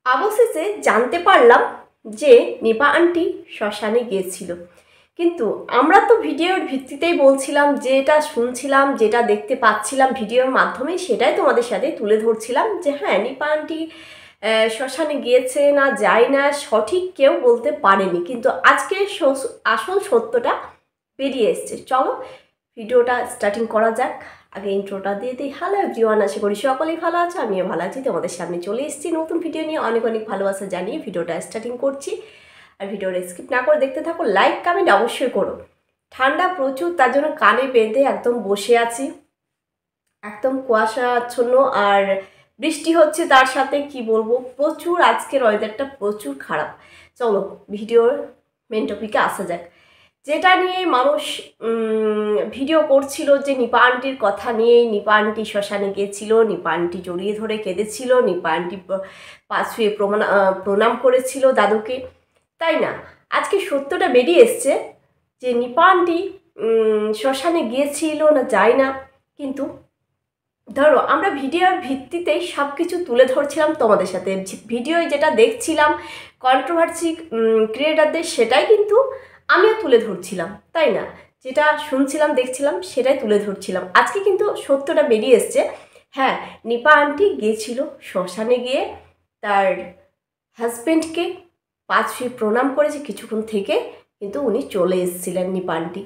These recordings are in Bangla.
অবশেষে জানতে পারলাম যে নিপা আন্টি শ্মশানে গিয়েছিল। কিন্তু আমরা তো ভিডিওর ভিত্তিতেই বলছিলাম, যেটা শুনছিলাম, যেটা দেখতে পাচ্ছিলাম ভিডিওর মাধ্যমে, সেটাই তোমাদের সাথে তুলে ধরছিলাম যে হ্যাঁ, নিপা আন্টি শ্মশানে গিয়েছে না যায় না সঠিক কেউ বলতে পারেনি। কিন্তু আজকে আসল সত্যটা বেরিয়ে এসছে। চলো ভিডিওটা স্টার্টিং করা যাক। আগে ইন্ট্রোটা দিয়ে দিই। হ্যালো এভরিওয়ান, আশা করি সকলেই ভালো আছে, আমিও ভালো আছি। তোমাদের সামনে চলে এসেছি নতুন ভিডিও নিয়ে। অনেক অনেক ভালোবাসা জানিয়ে ভিডিওটা স্টার্টিং করছি। আর ভিডিওটা স্কিপ না করে দেখতে থাকো, লাইক কমেন্ট অবশ্যই করো। ঠান্ডা প্রচুর, তার জন্য কানে বেঁধে একদম বসে আছি। একদম কুয়াশাচ্ছন্ন আর বৃষ্টি হচ্ছে, তার সাথে কি বলবো, প্রচুর আজকের ওয়েদারটা প্রচুর খারাপ। চলো ভিডিওর মেন টপিকে আসা যাক। যেটা নিয়ে মানুষ ভিডিও করছিল যে নিপা আন্টির কথা নিয়েই, নিপা আন্টি শ্মশানে গিয়েছিল, নিপা আন্টি জড়িয়ে ধরে কেঁদেছিল, নিপা আন্টি পা ছুঁয়ে প্রণাম করেছিল দাদুকে, তাই না? আজকে সত্যটা বেরিয়ে এসছে যে নিপা আন্টি শ্মশানে গিয়েছিল না যায় না। কিন্তু ধরো আমরা ভিডিওর ভিত্তিতেই সব কিছু তুলে ধরছিলাম তোমাদের সাথে। ভিডিও যেটা দেখছিলাম কন্ট্রোভার্সি ক্রিয়েটারদের, সেটাই কিন্তু আমিও তুলে ধরছিলাম, তাই না? যেটা শুনছিলাম দেখছিলাম সেটাই তুলে ধরছিলাম। আজকে কিন্তু সত্যটা বেরিয়ে এসছে। হ্যাঁ, নিপা আন্টি গিয়েছিল শ্মশানে, গিয়ে তার হাজব্যান্ডকে পা ছুঁয়ে প্রণাম করেছে, কিছুক্ষণ থেকে কিন্তু উনি চলে এসেছিলেন নিপা আন্টি।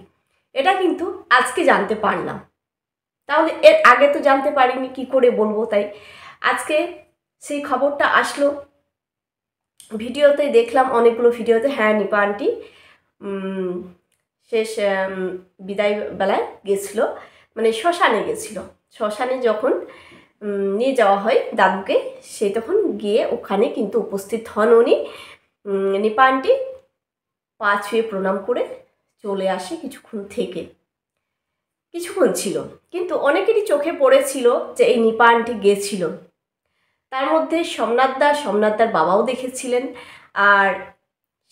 এটা কিন্তু আজকে জানতে পারলাম। তাহলে এর আগে তো জানতে পারিনি, কি করে বলবো? তাই আজকে সেই খবরটা আসলো। ভিডিওতে দেখলাম, অনেকগুলো ভিডিওতে, হ্যাঁ নিপা আন্টি শেষ বিদায় বেলায় গেছিলো, মানে শ্মশানে গেছিলো। শ্মশানে যখন নিয়ে যাওয়া হয় দাদুকে, সে তখন গিয়ে ওখানে কিন্তু উপস্থিত হন উনি। নিপা আন্টি পা ছুঁয়ে প্রণাম করে চলে আসে, কিছুক্ষণ ছিল। কিন্তু অনেকেরই চোখে পড়েছিল যে এই নিপা আন্টি গেছিল। তার মধ্যে সোমনাথদার বাবাও দেখেছিলেন। আর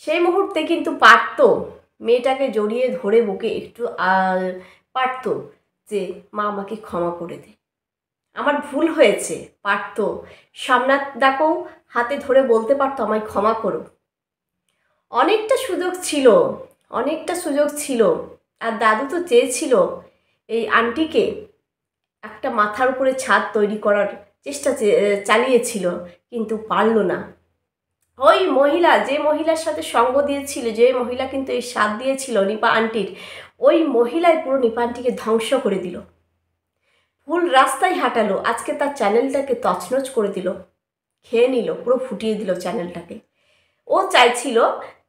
সেই মুহূর্তে কিন্তু মেয়েটাকে জড়িয়ে ধরে বুকে একটু পারত যে মা আমাকে ক্ষমা করে দে, আমার ভুল হয়েছে, পারত। সোমনাথদাকেও হাতে ধরে বলতে পারতো আমায় ক্ষমা করো। অনেকটা সুযোগ ছিল। আর দাদু তো চেয়েছিল এই আন্টিকে একটা মাথার উপরে ছাদ তৈরি করার চেষ্টা চালিয়েছিল, কিন্তু পারল না। ওই মহিলা, যে মহিলার সাথে সঙ্গ দিয়েছিল, যে মহিলা কিন্তু এই সাথ দিয়েছিল নিপা আন্টির, ওই মহিলাই পুরো নিপা আন্টিকে ধ্বংস করে দিল, ভুল রাস্তায় হাঁটালো। আজকে তার চ্যানেলটাকে তছনছ করে দিল, খেয়ে নিল, পুরো ফুটিয়ে দিল চ্যানেলটাকে। ও চাইছিল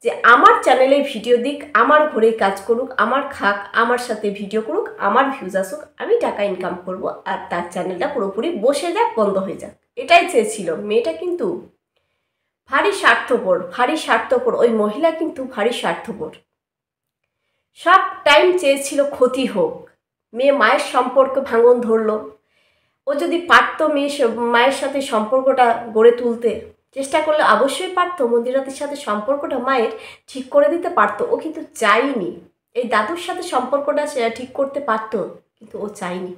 যে আমার চ্যানেলে ভিডিও দিক, আমার ঘরেই কাজ করুক, আমার খাক, আমার সাথে ভিডিও করুক, আমার ভিউজ আসুক, আমি টাকা ইনকাম করব, আর তার চ্যানেলটা পুরোপুরি বসে যাক, বন্ধ হয়ে যাক, এটাই চেয়েছিল। মেয়েটা কিন্তু ভারী স্বার্থপর। ওই মহিলা কিন্তু ভারী স্বার্থপর, সব টাইম চেয়েছিল ক্ষতি হোক। মায়ের সম্পর্ক ভাঙন ধরলো। ও যদি পারতো মায়ের সাথে সম্পর্কটা গড়ে তুলতে চেষ্টা করলে অবশ্যই পারতো, মন্দিরাতের সাথে সম্পর্কটা মায়ের ঠিক করে দিতে পারতো। ও কিন্তু চাইনি। এই দাদুর সাথে সম্পর্কটা সে ঠিক করতে পারতো, কিন্তু ও চাইনি।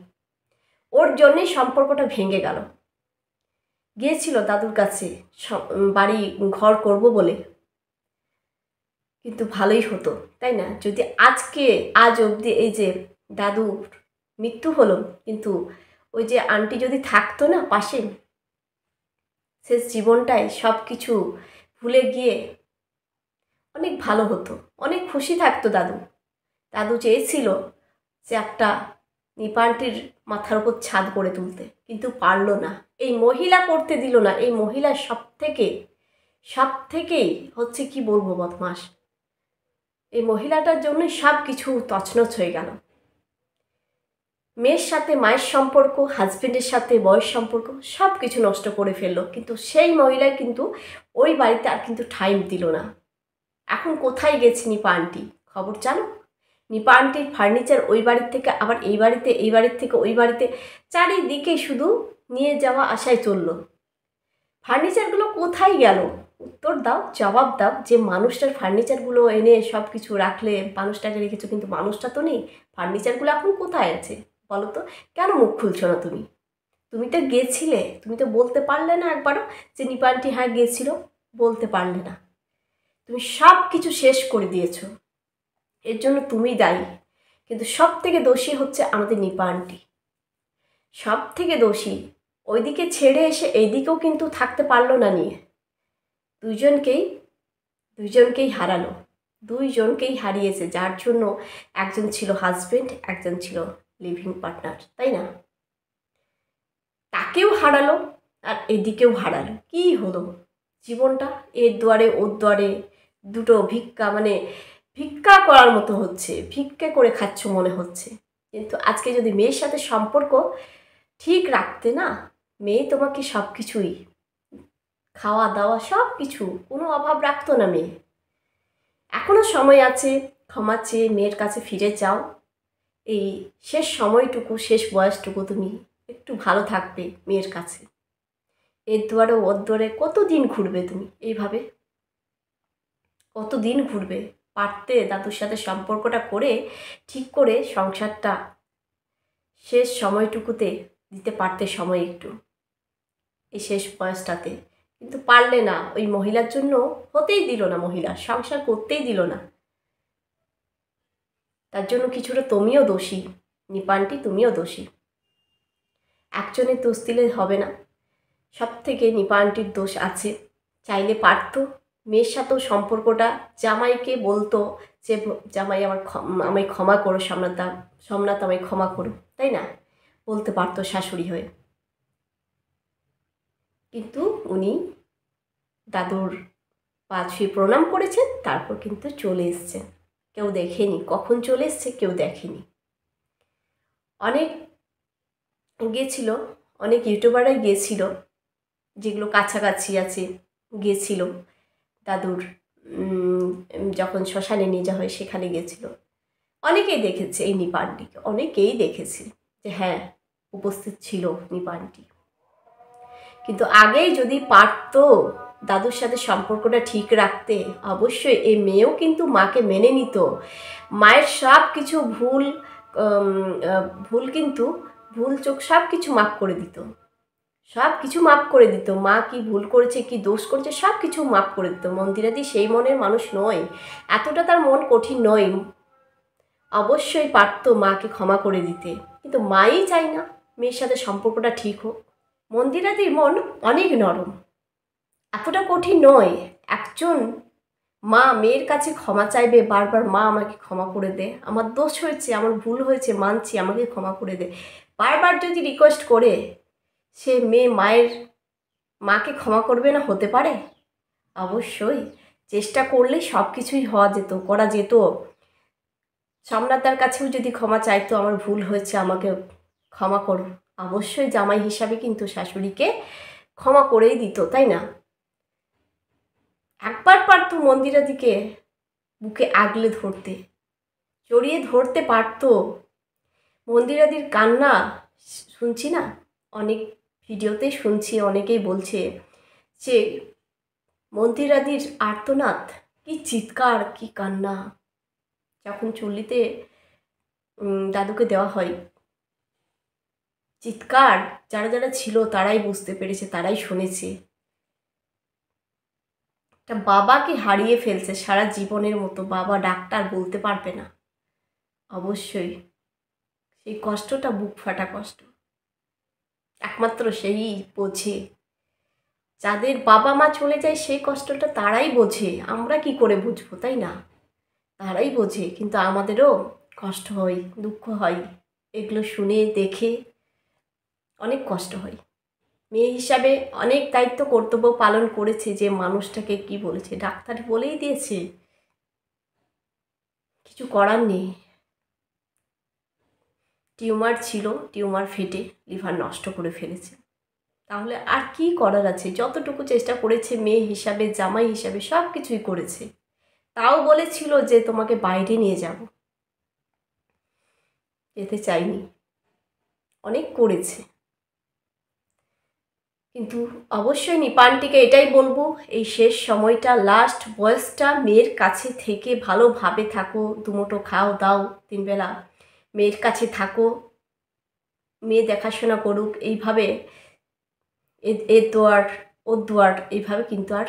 ওর জন্যেই সম্পর্কটা ভেঙে গেল। গিয়েছিল দাদুর কাছে বাড়ি ঘর করব বলে, কিন্তু ভালোই হতো, তাই না? যদি আজ অবধি এই যে দাদুর মৃত্যু হলো, কিন্তু ওই যে আন্টি যদি থাকতো না পাশে, শেষ জীবনটায় সব কিছু ভুলে গিয়ে অনেক ভালো হতো, অনেক খুশি থাকতো দাদু। দাদু চেয়েছিল যে একটা নিপা আন্টির মাথার উপর ছাদ গড়ে তুলতে, কিন্তু পারলো না। এই মহিলা করতে দিল না। এই মহিলা সব থেকেই হচ্ছে, কি বলবো, বদমাস। এই মহিলাটার জন্যই সব কিছু তছনছ হয়ে গেল। মেয়ের সাথে মায়ের সম্পর্ক, হাজব্যান্ডের সাথে বয়স সম্পর্ক, সব কিছু নষ্ট করে ফেললো। কিন্তু সেই মহিলা কিন্তু ওই বাড়িতে আর কিন্তু টাইম দিল না। এখন কোথায় গেছে নিপা আন্টি, খবর জানো? নিপা আন্টির ফার্নিচার ওই বাড়ির থেকে আবার এই বাড়িতে, এই বাড়ির থেকে ওই বাড়িতে, চারিদিকে শুধু নিয়ে যাওয়া আশায় চললো। ফার্নিচারগুলো কোথায় গেল? উত্তর দাও, জবাব দাও। যে মানুষটার ফার্নিচারগুলো এনে সব কিছু রাখলে, মানুষটাকে রেখেছো, কিন্তু মানুষটা তো নেই। ফার্নিচারগুলো এখন কোথায় আছে বলো তো? কেন মুখ খুলছো না তুমি? তুমি তো গেছিলে, তুমি তো বলতে পারলে না একবারও যে নিপা আন্টি হ্যাঁ গেছিল, বলতে পারলে না। তুমি সব কিছু শেষ করে দিয়েছো, এর জন্য তুমি দায়ী। কিন্তু সব থেকে দোষী হচ্ছে আমাদের নিপা আন্টি, সব থেকে দোষী। ওইদিকে ছেড়ে এসে এইদিকেও কিন্তু থাকতে পারলো না নিয়ে, দুইজনকেই হারালো, দুইজনকেই হারিয়েছে, যার জন্য একজন ছিল হাজবেন্ড, একজন ছিল লিভিং পার্টনার, তাই না? তাকেও হারালো আর এদিকেও হারালো। কি হলো জীবনটা? এর দুয়ারে ওর দুয়ারে দুটো ভিক্ষা, মানে ভিক্ষা করার মতো হচ্ছে, ভিক্ষা করে খাচ্ছ মনে হচ্ছে। কিন্তু আজকে যদি মেয়ের সাথে সম্পর্ক ঠিক রাখতে না, মেয়ে তোমাকে সব কিছুই, খাওয়া দাওয়া সব কিছু, কোনো অভাব রাখতো না মেয়ে। এখনও সময় আছে, ক্ষমা চেয়ে মেয়ের কাছে ফিরে যাও। এই শেষ সময়টুকু, শেষ বয়সটুকু তুমি একটু ভালো থাকবে মেয়ের কাছে। এর দুয়ারে ওর দুয়ারে কতদিন ঘুরবে তুমি এইভাবে? কতদিন ঘুরবে? পারতে দাদুর সাথে সম্পর্কটা করে ঠিক করে সংসারটা শেষ সময়টুকুতে দিতে পারতে সময় একটু, এই শেষ বয়সটাতে। কিন্তু পারলে না, ওই মহিলার জন্য হতেই দিল না, মহিলা সংসার করতেই দিল না। তার জন্য কিছুটা তুমিও দোষী নিপা আন্টি, তুমিও দোষী। একজনের দোষ দিলে হবে না, সব থেকে নিপা আন্টির দোষ আছে। চাইলে পারতো মেয়ের সাথেও সম্পর্কটা, জামাইকে বলতো যে জামাই আমায় ক্ষমা করো, সোমনাথ আমায় ক্ষমা করো, তাই না? বলতে পারতো শাশুড়ি হয়ে। কিন্তু উনি দাদুর পা ছুঁয়ে প্রণাম করেছেন, তারপর কিন্তু চলে এসছেন। কেউ দেখেনি কখন চলে এসছে, কেউ দেখেনি। অনেক গেছিল, অনেক ইউটিউবাররাই গিয়েছিল, যেগুলো কাছাকাছি আছে, গিয়েছিল দাদুর যখন শ্মশানে নিয়ে যাওয়া হয় সেখানে গিয়েছিল। অনেকেই দেখেছে এই নিপা আন্টিকে, অনেকেই দেখেছে যে হ্যাঁ উপস্থিত ছিল নিপা আন্টি। কিন্তু আগেই যদি পারতো দাদুর সাথে সম্পর্কটা ঠিক রাখতে, অবশ্যই এই মেয়েও কিন্তু মাকে মেনে নিত। মায়ের সব কিছু ভুল কিন্তু ভুল চোখ সব কিছু মাফ করে দিত, সব কিছু মাফ করে দিত। মা কি ভুল করেছে, কি দোষ করেছে, সব কিছু মাফ করে দিত। মন্দিরাদি সেই মনের মানুষ নয়, এতটা তার মন কঠিন নয়। অবশ্যই পারতো মাকে ক্ষমা করে দিতে, কিন্তু মাই চাই না মেয়ের সাথে সম্পর্কটা ঠিক হোক। মন্দিরাদির মন অনেক নরম, এতটা কঠিন নয়। একজন মা মেয়ের কাছে ক্ষমা চাইবে বারবার, মা আমাকে ক্ষমা করে দে, আমার দোষ হয়েছে, আমার ভুল হয়েছে, মানছি, আমাকে ক্ষমা করে দে, বারবার যদি রিকোয়েস্ট করে, সে মেয়ে মাকে ক্ষমা করবে না? হতে পারে? অবশ্যই চেষ্টা করলে সব কিছুই করা যেত। সোমনাথদার কাছেও যদি ক্ষমা চাইতো, আমার ভুল হয়েছে, আমাকে ক্ষমা করো, অবশ্যই জামাই হিসাবে কিন্তু শাশুড়িকে ক্ষমা করেই দিত, তাই না? একবার পারতো মন্দিরাদিকে বুকে আগলে ধরতে, জড়িয়ে ধরতে পারতো। মন্দিরাদির কান্না শুনছি না, অনেক ভিডিওতেই শুনছি, অনেকেই বলছে যে মন্দিরাদির আর্তনাদ, কি চিৎকার, কি কান্না। যখন চুল্লিতে দাদুকে দেওয়া হয়, চিৎকার যারা যারা ছিল তারাই বুঝতে পেরেছে, তারাই শুনেছে। একটা বাবাকে হারিয়ে ফেলছে সারা জীবনের মতো, বাবা ডাক্তার বলতে পারবে না। অবশ্যই সেই কষ্টটা বুক ফাটা কষ্ট, একমাত্র সেই বোঝে। যাদের বাবা মা চলে যায় সেই কষ্টটা তারাই বোঝে, আমরা কি করে বুঝবো, তাই না? তারাই বোঝে। কিন্তু আমাদেরও কষ্ট হয়, দুঃখ হয়, এগুলো শুনে দেখে অনেক কষ্ট হয়। মেয়ে হিসাবে অনেক দায়িত্ব কর্তব্য পালন করেছে, যে মানুষটাকে কি বলেছে, ডাক্তার বলেই দিয়েছে, কিছু করার নেই। টিউমার ছিল, টিউমার ফেটে লিভার নষ্ট করে ফেলেছে। তাহলে আর কি করার আছে? যতটুকু চেষ্টা করেছে মেয়ে হিসাবে, জামাই হিসাবে সব কিছুই করেছে। তাও বলেছিল যে তোমাকে বাইরে নিয়ে যাব, যেতে চাইনি, অনেক করেছে। কিন্তু অবশ্যই নিপা আন্টিকে এটাই বলবো, এই শেষ সময়টা, লাস্ট বয়সটা মেয়ের কাছে থেকে ভালোভাবে থাকো, দুমুঠো খাও দাও 3 বেলা, মেয়ের কাছে থাকো। মেয়ে দেখাশোনা করুক, এইভাবে এর দোয়ার ওর দোয়ার এইভাবে কিন্তু আর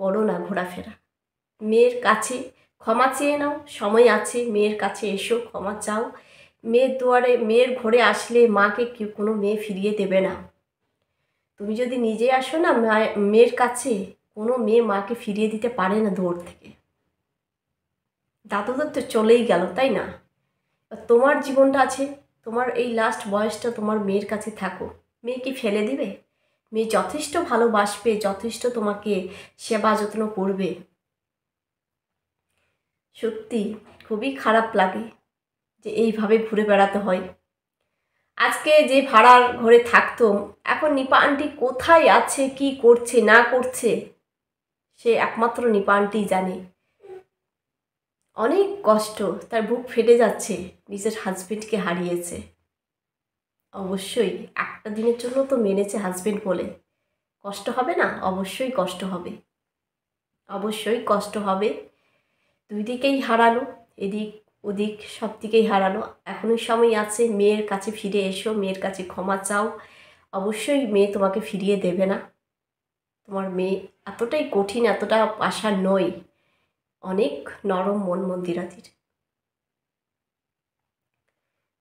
করো না ঘোরাফেরা। মেয়ের কাছে ক্ষমা চেয়ে নাও, সময় আছে, মেয়ের কাছে এসো, ক্ষমা চাও। মেয়ের দুয়ারে, মেয়ের ঘরে আসলে মাকে কেউ কোনো মেয়ে ফিরিয়ে দেবে না। তুমি যদি নিজে আসো না মেয়ের কাছে, কোনো মেয়ে মাকে ফিরিয়ে দিতে পারে না দৌড় থেকে। দাদুদের তো চলেই গেল, তাই না? তোমার জীবনটা আছে, তোমার এই লাস্ট বয়সটা তোমার মেয়ের কাছে থাকো। মেয়ে কি ফেলে দিবে? মেয়ে যথেষ্ট ভালোবাসবে, যথেষ্ট তোমাকে সেবা যত্ন করবে। সত্যি খুবই খারাপ লাগে যে এইভাবে ঘুরে বেড়াতে হয়। আজকে যে ভাড়ার ঘরে থাকতো, এখন নিপা আন্টি কোথায় আছে, কি করছে না করছে, সে একমাত্র নিপা আন্টিই জানে। অনেক কষ্ট, তার বুক ফেটে যাচ্ছে, নিজের হাজবেন্ডকে হারিয়েছে। অবশ্যই একটা দিনের জন্য তো মেনেছে হাজবেন্ড বলে, কষ্ট হবে না? অবশ্যই কষ্ট হবে, অবশ্যই কষ্ট হবে। দুই দিকেই হারালো, এদিক ওদিক সব দিকেই হারালো। এখনই সময় আছে, মেয়ের কাছে ফিরে এসো, মেয়ের কাছে ক্ষমা চাও। অবশ্যই মেয়ে তোমাকে ফিরিয়ে দেবে না। তোমার মেয়ে এতটাই কঠিন, এতটা পাষাণ নয়, অনেক নরম মন মন্দিরাতির।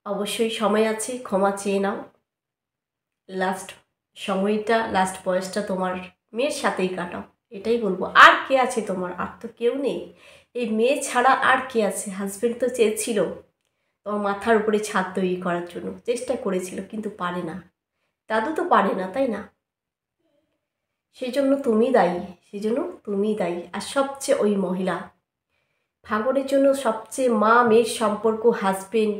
অবশ্যই সময় আছে, ক্ষমা চেয়ে নাও। লাস্ট সময়টা, লাস্ট বয়সটা তোমার মেয়ের সাথেই কাটাও, এটাই বলবো। আর কে আছে তোমার? আর তো কেউ নেই। এই মেয়ে ছাড়া আর কে আছে? হাজবেন্ড তো চেয়েছিল তোমার মাথার উপরে ছাদ তৈরি করার জন্য, চেষ্টা করেছিল, কিন্তু পারে না। দাদু তো পারে না, তাই না? সেই জন্য তুমি দায়ী, সেই জন্য তুমি দায়ী। আর সবচেয়ে ওই মহিলা ভাঙনের জন্য, সবচেয়ে মা মেয়ের সম্পর্ক, হাজবেন্ড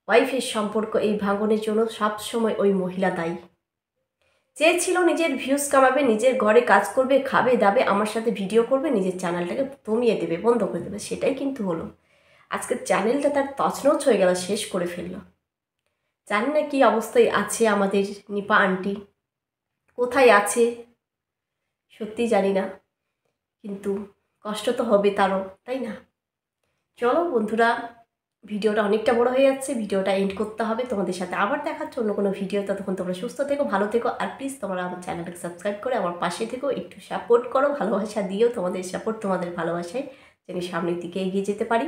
ওয়াইফের সম্পর্ক, এই ভাঙনের জন্য সবসময় ওই মহিলা দায়ী। চেয়েছিল নিজের ভিউজ কামাবে, নিজের ঘরে কাজ করবে, খাবে দাবে, আমার সাথে ভিডিও করবে, নিজের চ্যানেলটাকে থামিয়ে দেবে, বন্ধ করে দেবে। সেটাই কিন্তু হলো। আজকে চ্যানেলটা তার তছনছ হয়ে গেল, শেষ করে ফেললো। জানি না কী অবস্থায় আছে আমাদের নিপা আন্টি, কোথায় আছে সত্যি জানি না, কিন্তু কষ্ট তো হবে তারও, তাই না? চলো বন্ধুরা, ভিডিওটা অনেকটা বড় হয়ে যাচ্ছে, ভিডিওটা এন্ড করতে হবে। তোমাদের সাথে আবার দেখাচ্ছে অন্য কোনো ভিডিও। ততক্ষণ তোমরা সুস্থ থেকো, ভালো থেকো, আর প্লিজ তোমরা আমার চ্যানেলটাকে সাবস্ক্রাইব করে আমার পাশে থেকো, একটু সাপোর্ট করো, ভালোবাসা দিও। তোমাদের সাপোর্ট, তোমাদের ভালোবাসায় যেন সামনের দিকে এগিয়ে যেতে পারি,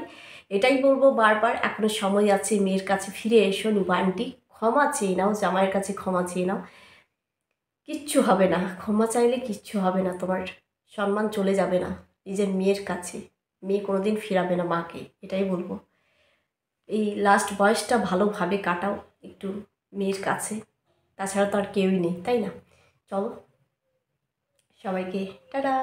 এটাই বলবো বারবার। এখনও সময় আছে, মেয়ের কাছে ফিরে এসো। নিপা আন্টি ক্ষমা চেয়ে নাও, জামাইয়ের কাছে ক্ষমা চেয়ে নাও। কিচ্ছু হবে না, ক্ষমা চাইলে কিচ্ছু হবে না, তোমার সম্মান চলে যাবে না নিজের মেয়ের কাছে। মেয়ে কোনোদিন ফিরাবে না মাকে, এটাই বলবো। এই লাস্ট বয়সটা ভালোভাবে কাটাও একটু মেয়ের কাছে, তাছাড়া তো আর কেউই নেই, তাই না? চলো, সবাইকে টাটা।